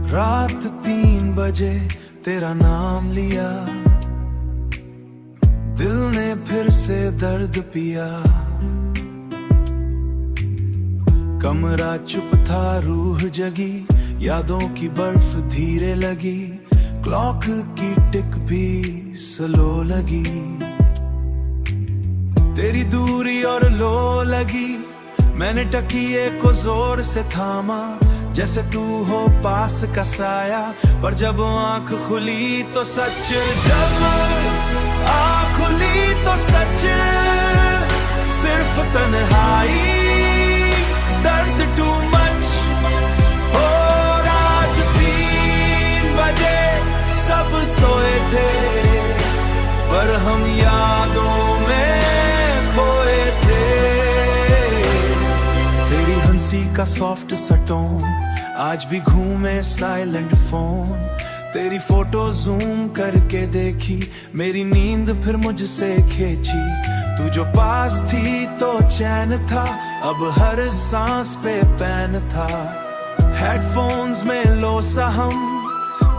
रात 3 बजे तेरा नाम लिया, दिल ने फिर से दर्द पिया। कमरा चुप था, रूह जगी, यादों की बर्फ धीरे लगी, क्लॉक की टिक भी स्लो लगी। तेरी दूरी और लो लगी, मैंने तकिए को जोर से थामा, जैसे तू हो पास का साया। पर जब आंख खुली तो सच, जब आंख खुली तो सच, सिर्फ तन्हाई, दर्द टू मच। हो रात 3 बजे सब सोए थे, पर हम यादों में खोए थे। तेरी हंसी का सॉफ्ट सा टोन आज भी घूमे साइलेंट फोन। तेरी फोटो जूम करके देखी, मेरी नींद फिर मुझसे खींची। तू जो पास थी तो चैन था, अब हर सांस पे पैन था। हेडफोन्स में लो सा हम,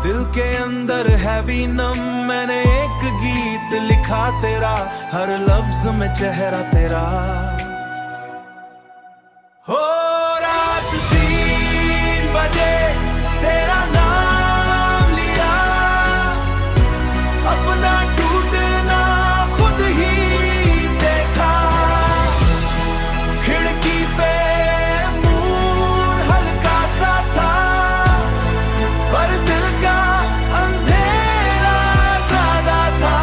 दिल के अंदर हैवी नम। मैंने एक गीत लिखा तेरा, हर लफ्ज में चेहरा तेरा। हो रात 3 बजे तेरा नाम लिया, अपना टूटना खुद ही देखा। खिड़की पे मून हल्का सा था, पर दिल का अंधेरा ज्यादा था।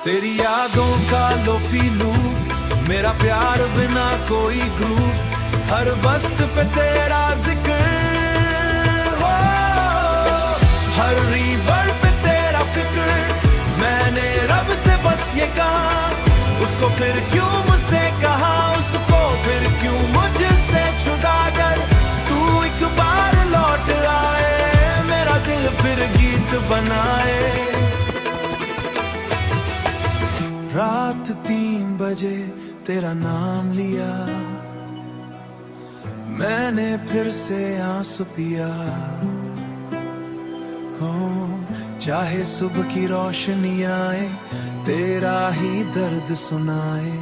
तेरी यादों का लोफी लूप, मेरा प्यार बिना कोई ग्रुप, हर बस्त पे तेरा जिक्र हो, हर रिवर पे तेरा फिक्र। मैंने रब से बस ये कहा, उसको फिर क्यों मुझसे कहा, उसको फिर क्यों मुझसे छुड़ा कर तू एक बार लौट आए, मेरा दिल फिर गीत बनाए। रात 3 बजे तेरा नाम लिया, मैंने फिर से आंसू पिया। हो चाहे सुबह की रोशनी आए, तेरा ही दर्द सुनाए।